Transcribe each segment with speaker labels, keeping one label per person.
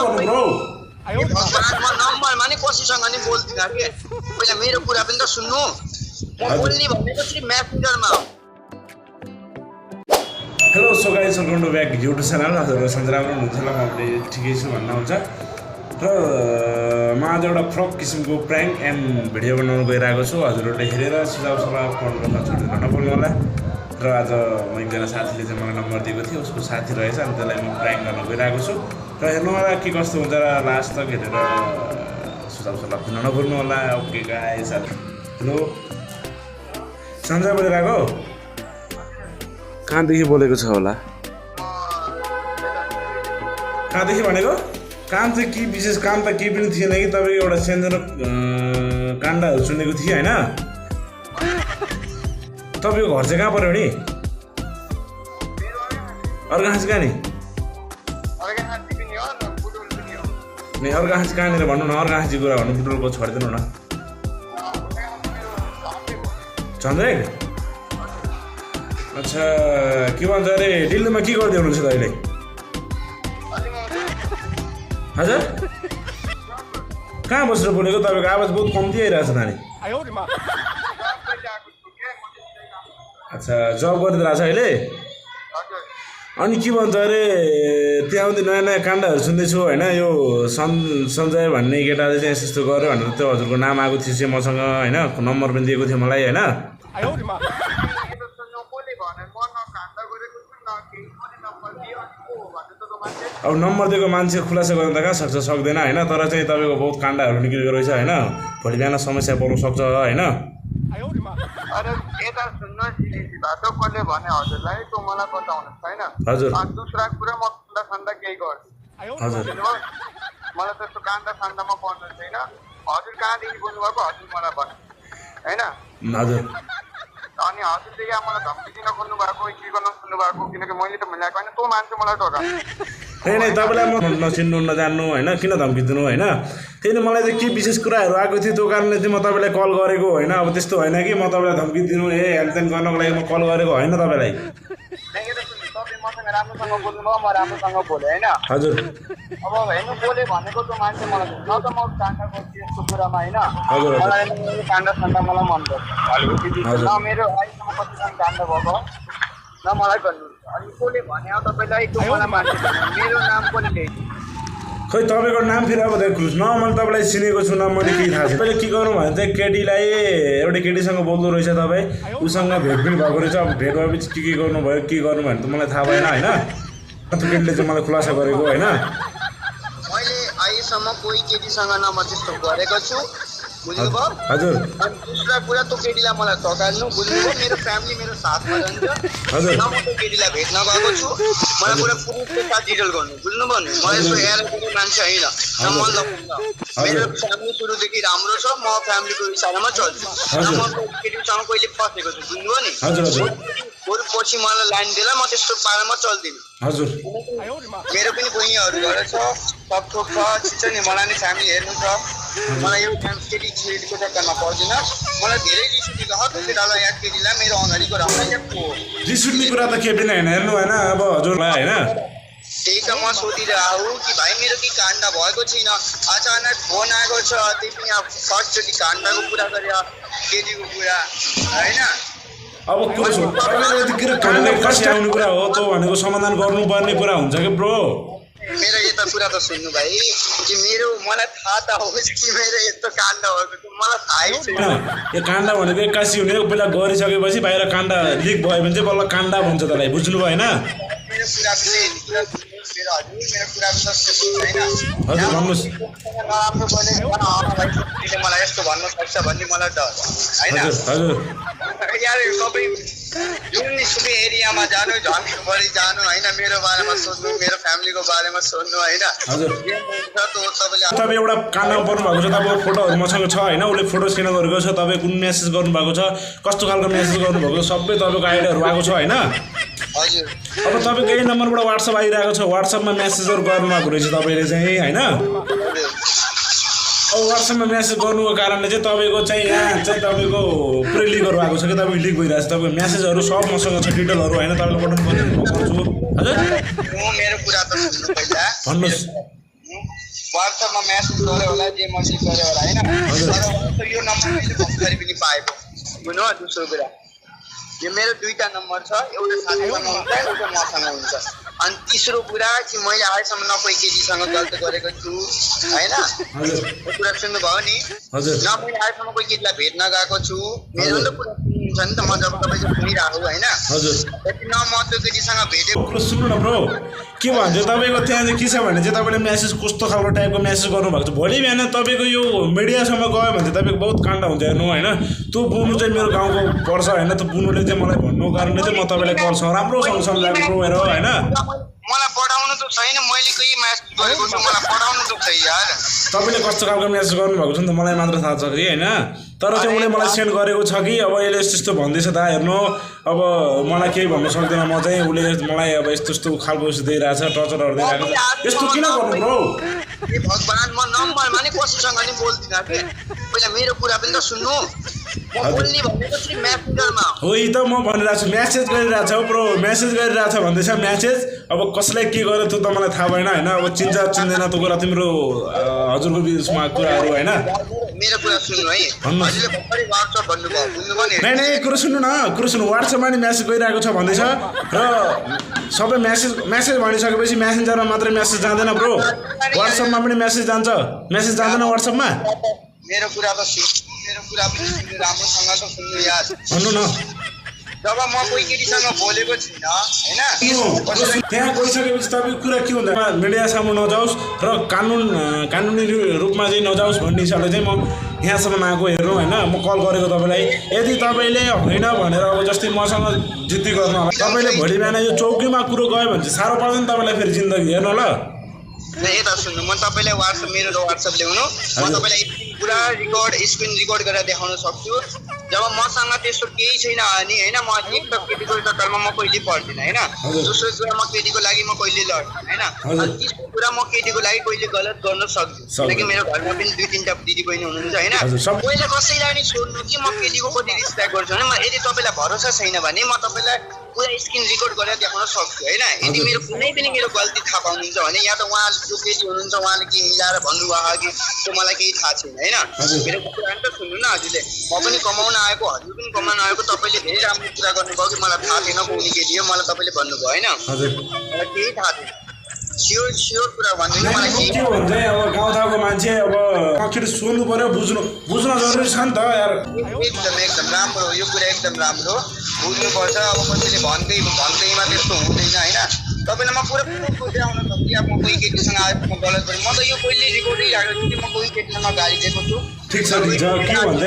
Speaker 1: गर्नु ब्रो
Speaker 2: म नम्बरमा नि कसैसँग नि बोल्दिनँ के पहिला मेरो कुरा पनि त सुन्नु म बोल्ने भनेको चाहिँ म्यासेन्जरमा हो
Speaker 1: hello so guys welcome to back YouTube channel हजुरहरू सन्चै राम्रो हुनुहुन्छ होला म पनि ठिकै छु भन्न हुन्छ र म आज एउटा फ्रक किसिमको प्र्याङ्क एन्ड भिडियो बनाउन गइरहेको छु हजुरहरूले हेरेर सुझाव सल्लाह फोन गर्न छोडेर नबोल्नु होला र आज म एकजना साथीले चाहिँ मलाई नम्बर दिएको थियो उसको साथी रहेछ अनि त्यसलाई म प्र्याङ्क गर्न गइरहेको छु र हेर्नु होला के कस्तो हुन्छ र लास्ट तक हेरेर सुझाव सल्लाह दिन नभुल्नु होला ओके गाइस हेलो सन्जय बोलिरहेको कहाँदेखि बोलेको छ होला कहाँदेखि भनेको काम चाहिँ के विशेष काम त केही पनि थिएन कि तपाईँको एउटा सानो काण्डहरू सुनेको थिएँ होइन तपाईँको घर चाहिँ कहाँ पऱ्यो नि अर्घाँस कहाँ नि अर्घाँस कहाँनिर भन्नु न अर्घाँसी कुरा भन्नु बुटोलको छोडिदिनु न चन्द्रेक अच्छा के भन्छ अरे दिल्लीमा के गर्दै हुनुहुन्छ त अहिले हजुर कहाँ बसेर बोलेको तपाईँको आवाज बहुत कम्ती आइरहेको छ नानी अच्छा जब गरिरहेको छ अहिले अनि के भन्छ अरे त्यहाँ आउँदै नयाँ नयाँ काण्डहरू सुन्दैछु होइन यो सञ्जय भन्ने केटाले चाहिँ यस्तो गर्यो भनेर त्यो हजुरको नाम आएको थियो चाहिँ मसँग होइन नम्बर पनि दिएको थियो मलाई होइन अब नम्बर दिएको मान्छे खुलासा गर्न त कहाँ सक्छ सक्दैन होइन तर चाहिँ तपाईँको बहुत काण्डहरू निक्लेको रहेछ होइन भोलि बिहान समस्या पर्नु सक्छ होइन हजुर
Speaker 2: दूसरा कुरा म खान्दा केही गर्छु
Speaker 1: हजुर
Speaker 2: मलाई त्यस्तो काण्ड साण्डमा पर्नु छैन हजुर कहाँदेखि बोल्नुभएको हजुर मलाई भन्नु होइन
Speaker 1: हजुर
Speaker 2: अनि हजुरले यहाँ मलाई धम्की दिन खोज्नु भएको के गर्न खोज्नु भएको किनकि मैले त मिलाएको होइन तँ मान्छे मलाई डरा
Speaker 1: नै तपाईँलाई म नचिन्नु नजान्नु होइन किन धम्की दिनु होइन त्यही त मलाई चाहिँ के विशेष कुराहरू आएको थियो त्यो कारणले चाहिँ म तपाईँलाई कल गरेको होइन अब त्यस्तो होइन कि म तपाईँलाई धम्की दिनु हेनतेन गर्नको लागि म कल गरेको होइन तपाईँलाई
Speaker 2: मसँग राम्रोसँग बोल्नुभयो म राम्रोसँग बोलेँ होइन
Speaker 1: हजुर
Speaker 2: अब हेर्नु बोले भनेको त मान्छे मलाई न त म काण्ड गर्छु यस्तो कुरामा होइन
Speaker 1: हजुर
Speaker 2: मलाई काण्ड साण्ड मलाई मनपर्छ न मेरो अहिलेसम्म कतिजना काण्ड भएको न मलाई गर्नु अनि कसले भने तपाईँलाई त्यो मलाई मान्छे मेरो नाम कसले ल्याइदियो
Speaker 1: खै तपाईँको नाम फेरि अब देखोस् न मैले तपाईँलाई चिनेको छु न मैले केही थाहा छैन पहिले के गर्नु भने चाहिँ केटीलाई एउटा केटीसँग बोल्दो रहेछ तपाईँ उसँग भेट पनि भएको रहेछ अब भेट भएपछि के गर्नुभयो के गर्नु भने त मलाई थाहा भएन होइन त्यो केटीले चाहिँ मलाई खुलासा गरेको होइन
Speaker 2: मैले अहिलेसम्म कोही केटीसँग न म त्यस्तो गरेको छु बुझ्नुभयो
Speaker 1: हजुर
Speaker 2: अनि दूसरा कुरा त्यो केटीलाई मलाई टकाल्नु बुझ्नुभयो मेरो फ्यामिली मेरो साथमा रहन्छ
Speaker 1: हजुर
Speaker 2: न म त्यो केटीलाई भेट्न गएको छु मलाई पुरा पुरुषको साथ डिटेल गर्नु बुझ्नुभयो नि म यस्तो हेरेर मान्छे होइन न मन लगाउँछ मेरो फ्यामिली सुरुदेखि राम्रो छ म फ्यामिलीको इसारामा चल्छु न म केटीसँग कहिले फसेको छु बुझ्नुभयो नि बरु पछि मलाई लाइन दिएर म त्यस्तो पारामा चल्दिनँ
Speaker 1: हजुर
Speaker 2: मेरो पनि बहिनीहरू घर छ सब थोक छ ठिक छ नि मलाई नि फ्यामिली हेर्नु छ मलाई यो केटीको चक्करमा पर्दैन मलाई धेरै रिस उठेको हर केटालाई या केटीलाई मेरो अगाडिको राम्रो
Speaker 1: रिस उठ्ने कुरा त के पनि होइन हेर्नु होइन अब हजुरलाई होइन
Speaker 2: त्यही त म सोधिरहेको कि भाइ मेरो के काण्ड भएको छैन अचानक फोन आएको छ त्यही पनि अब फर्स्टचोटि काण्डको कुरा गरे केटीको कुरा होइन
Speaker 1: अब काण्ड फर्स्ट आउने कुरा हो त्यो भनेको समाधान गर्नुपर्ने कुरा हुन्छ कि ब्रो
Speaker 2: मेरो यता कुरा त सुन्नु भाइ कि मेरो मलाई थाहा त होस् कि मेरो यस्तो काण्ड भएको मलाई थाहै छैन
Speaker 1: यो काण्ड भनेको एक्कासी हुने पहिला गरिसकेपछि बाहिर काण्ड लिक भयो भने चाहिँ बल्ल काण्ड भन्छ त्यसलाई बुझ्नु भएन
Speaker 2: मेरो कुरा
Speaker 1: हजुर भन्नुहोस्
Speaker 2: नराम्रो बोलेको मलाई यस्तो भन्नु सक्छ भन्ने मलाई डर होइन
Speaker 1: हजुर
Speaker 2: यार सबै जुन सुकै एरियामा जानु झन्डीभरि जानु होइन मेरो बारेमा सोध्नु मेरो फ्यामिलीको बारेमा सोध्नु होइन
Speaker 1: तपाईँ एउटा काण्डमा पर्नु भएको छ तपाईँको फोटोहरू मसँग छ होइन उसले फोटो सेन्ड गरेको छ तपाईँ कुन मेसेज गर्नुभएको छ कस्तो खालको मेसेज गर्नुभएको छ सबै तपाईँको आइडियाहरू आएको छ होइन
Speaker 2: हजुर
Speaker 1: अब तपाईँको यही नम्बरबाट वाट्सएप आइरहेको छ वाट्सएपमा मेसेजहरू गर्नुभएको रहेछ तपाईँले चाहिँ होइन अब वाट्सएपमा मेसेज गर्नुको कारणले चाहिँ तपाईँको चाहिँ यहाँ चाहिँ तपाईँको पुरै लिकहरू आएको छ कि तपाईँको लिक भइरहेको छ तपाईँको मेसेजहरू सब मसँग छ डिटेलहरू होइन तपाईँले पठाउनु पर्ने हजुर
Speaker 2: मेरो कुरा त सुन्नु पहिला
Speaker 1: भन्नुहोस्
Speaker 2: WhatsApp मा मेसेज गर्यो होला जे मर्जी गर्यो होला हैन तर यो नम्बर मैले भर्खरै पनि पाएको बुझ्नु दोस्रो कुरा यो मेरो दुईटा नम्बर छ एउटा साथीसँग हुन्छ एउटा मसँग हुन्छ अनि तेस्रो कुरा कि मैले आजसम्म न कोही केटीसँग गल्ती गरेको छु हैन यो कुरा सुन्नुभयो नि न मैले आजसम्म कोही केटीलाई भेट्न गएको छु मेरो त कुरा सुन्नुहुन्छ नि त म जब तपाईको सुनिरहेको हैन यति न म त्यो केटीसँग भेटेको
Speaker 1: सुन्नु न ब्रो के भन्छ तपाईँको त्यहाँ चाहिँ के छ भने चाहिँ तपाईँले मेसेज कस्तो खालको टाइपको मेसेज गर्नुभएको छ भोलि बिहान तपाईँको यो मिडियासम्म गयो भने चाहिँ तपाईँको बहुत काण्ड हुन्छ हेर्नु होइन त्यो बुनु चाहिँ मेरो गाउँको पर्छ होइन त्यो बुनुले चाहिँ मलाई भन्नुको कारणले चाहिँ म तपाईँलाई कल राम्रोसँग सम्झाएको ब्रो हेर होइन
Speaker 2: मलाई पढाउनु त छैन मैले केही मेसेज गरेको छु मलाई पढाउनु त छैन यार
Speaker 1: तपाईँले कस्तो खालको मेसेज गर्नुभएको छ नि त मलाई मात्र थाहा छ कि होइन तर चाहिँ उसले मलाई सेन्ड गरेको छ कि अब यसले यस्तो यस्तो भन्दैछ त हेर्नु अब मलाई केही भन्नु सक्दैन म चाहिँ उसले मलाई अब यस्तो यस्तो खालको दिइरहेछ टर्चरहरू दिइरहेको छ यस्तो किन गर्नु ब्रो
Speaker 2: ए भगवान म नम्बरमा नि कसैसँग नि बोल्दिनँ के पहिला मेरो कुरा पनि त सुन्नु म बोल्ने भनेको चाहिँ मेसेन्जरमा
Speaker 1: हो यी त म भनिरहेको छु मेसेज गरिरहेछ ब्रो मेसेज गरिरहेछ भन्दैछ मेसेज अब कसलाई के गर्यो त्यो त मलाई थाहा भएन होइन अब चिन्छ चिन्दैन त्यो कुरा तिम्रो हजुरको बिचमा कुराहरू होइन
Speaker 2: मेरो कुरा सुन्नु है हजुरले भर्खरै WhatsApp भन्नुभयो बुझ्नुभयो नि
Speaker 1: नै कुरो सुन्नु न कुरो सुन्नु WhatsAppमा नि मेसेज गइरहेको छ भन्दैछ र सबै मेसेज भनिसकेपछि मेसेन्जरमा मात्रै मेसेज जाँदैन ब्रो WhatsAppमा पनि मेसेज जाँदैन WhatsAppमा
Speaker 2: मेरो कुरा त सुन्नु मेरो कुरा पनि सुन्नु राम्रोसँग त सुन्नु यार
Speaker 1: भन्नु न
Speaker 2: जब म कोही केटीसँग बोलेको छैन हैन
Speaker 1: त्यहाँ गइसकेपछि तपाईँको कुरा के हुन्छ मिडिया सामु नजाओस् र कानुनी रूपमा चाहिँ नजाओस् भन्ने हिसाबले चाहिँ म यहाँसम्म आएको हेर्नु होइन म कल गरेको तपाईँलाई यदि तपाईँले होइन भनेर अब जस्तै मसँग जिद्दी गर्नु होला तपाईँले भोलि बिहान यो चौकीमा कुरो गयो भने चाहिँ साह्रो पर्दैन तपाईँलाई फेरि जिन्दगी हेर्नु ल
Speaker 2: यता सुन्नु म तपाईँलाई मेरो WhatsApp ल्याउनु म तपाईँलाई पुरा स्क्रिन रेकर्ड गरेर देखाउन सक्छु जब मसँग त्यस्तो केही छैन अनि होइन म एक त केटीको चक्करमा म कहिले पर्दिनँ होइन दोस्रो कुरा म केटीको लागि म कहिले लड्दिनँ होइन अनि तेस्रो कुरा म केटीको लागि कहिले गलत गर्न सक्छु किनकि मेरो घरमा पनि 2-3टा दिदी बहिनी हुनुहुन्छ होइन मैले कसैलाई नि छोड्नु कि म केटीको कति रिस्पेक्ट गर्छु भने यदि तपाईँलाई भरोसा छैन भने म तपाईँलाई पुरा स्क्रिन रेकर्ड गरेर देखाउन सक्छु होइन यदि मेरो कुनै पनि मेरो गल्ती थाहा पाउनुहुन्छ भने या त उहाँ जो केटी हुनुहुन्छ उहाँले के मिलाएर भन्नुभयो कि त्यो मलाई केही थाहा छैन होइन मेरो कुरा त सुन्नु न हजुरले म पनि कमाउन आएको हजुर पनि कमाउन आएको तपाईँले धेरै राम्रो कुरा गर्नुभयो कि मलाई थाहा थिएन कुनै केटी हो मलाई तपाईँले भन्नुभयो होइन मलाई केही थाहा थिएन स्योर कुरा भन्दैन मलाई
Speaker 1: के भन्छ अब गाउँठाउँको मान्छे अब एकचोटि सोध्नु पर्यो बुझ्न जरुरी छ नि त यार
Speaker 2: एकदम राम्रो यो कुरा एकदम राम्रो बुझ्नुपर्छ अब कसैले भन्दैमा त्यस्तो हुँदैन होइन तपाईँलाई म पुरा बुझाउन सक्छु कि अब म कोही केटीसँग आएको म गलत गरेँ म त यो कहिले रेकर्डै राखेको छु कि म कोही केटीसँग गाली दिएको छु
Speaker 1: ठिक छ के भन्छ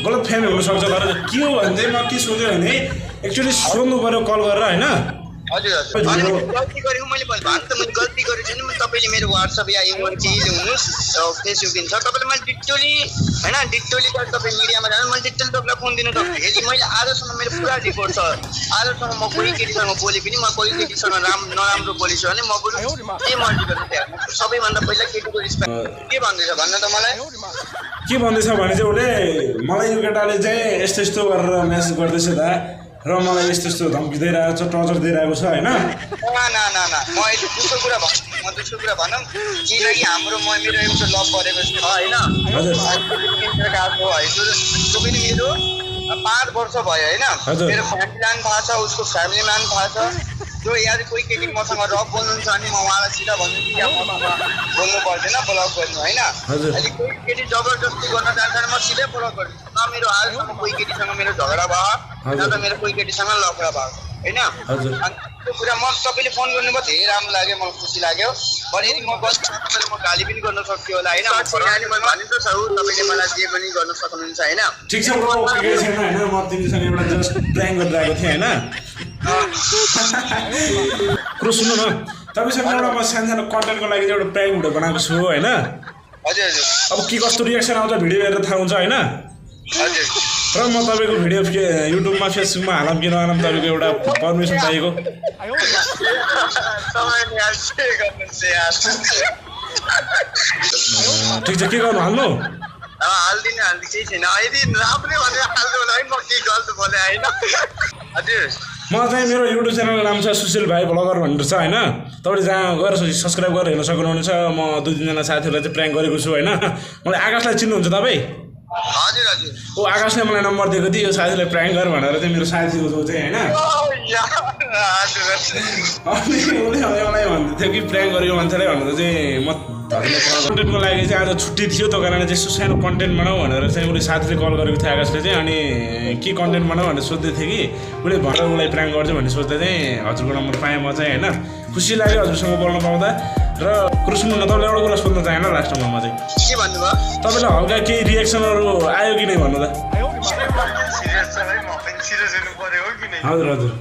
Speaker 1: गलत फ्यामिली हुनसक्छ तर के हो भने चाहिँ म के सोचेँ भने एकचोटि सोध्नु पर्यो कल गरेर होइन
Speaker 2: हजुर हजुर अनि गल्ती गरेको मैले भने त मैले गल्ती गरेको छैन तपाईँले मेरो WhatsApp या इमेल केही ल्याउनुहोस् फेसबुक छ तपाईँले मैले डिटेली होइन डिटेली तपाईँ मिडियामा जानु मैले डिटेल तपाईँलाई फोन दिन सक्छु यदि मैले आजसम्म मेरो पुरा रिपोर्ट छ आजसम्म म कोही केटीसँग बोलेँ पनि म कोही केटीसँग नराम्रो बोलेछु भने म बरु के मर्जी गर्नु त्यहाँ सबैभन्दा पहिला केटीको रिस्पेक्ट के भन्दैछ भन्नु त मलाई
Speaker 1: के भन्दैछ भने चाहिँ उसले मलाई यो केटाले चाहिँ यस्तो यस्तो गरेर मेसेज गर्दैछ दा र मलाई यस्तो यस्तो धम्की दिइरहेको छ टर्चर दिइरहेको छ होइन
Speaker 2: म दोस्रो कुरा भनौँ किनकि हाम्रो मेरो एउटा लभ परेको छ होइन त्यो पनि मेरो 5 वर्ष भयो होइन मेरो फ्यामिलीलाई पनि थाहा छ उसको फ्यामिलीमा पनि थाहा छ जो यहाँ कोही केटी मसँग रफ बोल्नुहुन्छ अनि म उहाँलाई सिधा भन्छु कि यहाँ मसँग बोल्नु पर्दैन ब्लक गर्नु होइन अहिले कोही केटी जबरजस्ती गर्न जान्छ भने म सिधै ब्लक गर्छु न मेरो आजसम्म कोही केटीसँग मेरो झगडा भयो न त मेरो कोही केटीसँग लफडा भयो होइन अनि त्यो कुरा म तपाईँले फोन गर्नुभयो धेरै राम्रो लाग्यो मलाई खुसी लाग्यो भने यदि म गल्ती तपाईँले म गाली पनि गर्न सक्छु होला होइन अहिले मैले भने त छ तपाईँले मलाई जे पनि गर्न सक्नुहुन्छ होइन
Speaker 1: ठिक छ ब्रो केही छैन होइन म तिमीसँग एउटा जस्ट प्र्याङ्क गरिरहेको थिएँ होइन कुरो सुन्नु न तपाईँसँग एउटा म सानो कन्टेन्टको लागि एउटा प्र्याङ्क भिडियो बनाएको छु होइन
Speaker 2: हजुर हजुर
Speaker 1: अब के कस्तो रिएक्सन आउँछ भिडियो हेरेर थाहा हुन्छ होइन
Speaker 2: हजुर
Speaker 1: र म तपाईँको भिडियो युट्युबमा फेसबुकमा हालौँ कि नहालौँ तपाईँको एउटा पर्मिसन पाएको ठिक छ के गर्नु हाल्नु
Speaker 2: हालिदिनु केही छैन यदि राम्रै भनेर हाल्नु होला है म के गल्ती बोले होइन हजुर
Speaker 1: म चाहिँ मेरो युट्युब च्यानलको नाम छ सुशील भाइ ब्लगर भनेर छ होइन तपाईँले जहाँ गएर सब्सक्राइब गरेर हेर्न सक्नुहुनेछ म 2-3 जना साथीहरूलाई चाहिँ प्र्याङ्क गरेको छु होइन मलाई आकाशलाई चिन्नुहुन्छ तपाईँ
Speaker 2: हजुर हजुर
Speaker 1: ओ आकाशले मलाई नम्बर दिएको थियो यो साथीलाई प्र्याङ्क गर भनेर चाहिँ मेरो साथी हो जो चाहिँ होइन अनि उसले मलाई भन्दै थियो कि प्र्याङ्क गरेको मान्छेलाई भनेर चाहिँ म कन्टेन्टको लागि चाहिँ आज छुट्टी थियो त्यो कारणले चाहिँ यसो सानो कन्टेन्ट बनाऊ भनेर चाहिँ उसले साथीले कल गरेको थियो आकाशले चाहिँ अनि के कन्टेन्ट बनाऊ भनेर सोध्दै थियो कि उसले भनेर उसलाई प्र्याङ्क गर्छ भन्ने सोच्दै चाहिँ हजुरको नम्बर पाएँ म चाहिँ होइन खुसी लाग्यो हजुरसँग बोल्न पाउँदा र कृष्ण तपाईँले एउटा कुरा सोध्न चाहेन लास्टमा म चाहिँ
Speaker 2: के भन्नुभयो
Speaker 1: तपाईँलाई हल्का केही रिएक्सनहरू आयो कि नै भन्नु त हजुर हजुर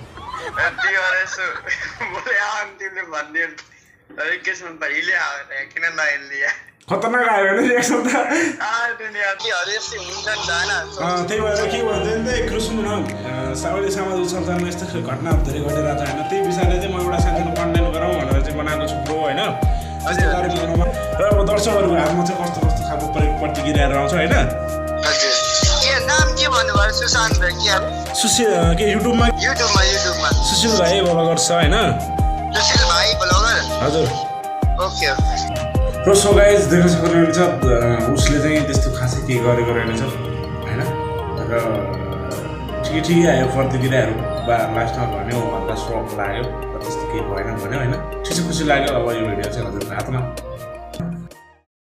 Speaker 1: खतरनाक आयो भने रिएक्सन त त्यही भएर के भन्छ नि त कृष्ण साउले सामाजिक सञ्जालमा यस्तो घटनाहरू धेरै घटिरहेको छ होइन त्यही विषयलाई चाहिँ म एउटा सानो कन्टेन्ट गरौँ भनेर चाहिँ बनाएको छु ब्रो होइन र अब दर्शकहरूको हातमा चाहिँ कस्तो कस्तो खालको प्रतिक्रियाहरू आउँछ होइन सुशील के युट्युबमा सुशील भाइ ब्लगर छ होइन हजुर र सो गाइज देख्न सक्नुहुनेछ उसले चाहिँ त्यस्तो खासै केही गरेको रहेनछ होइन र ठिकै आयो प्रतिक्रियाहरू बा लास्टमा भन्यो हल्का सक लाग्यो त्यस्तो केही भएन भन्यो होइन खुसी लाग्यो अब यो भिडियो चाहिँ हजुरको हातमा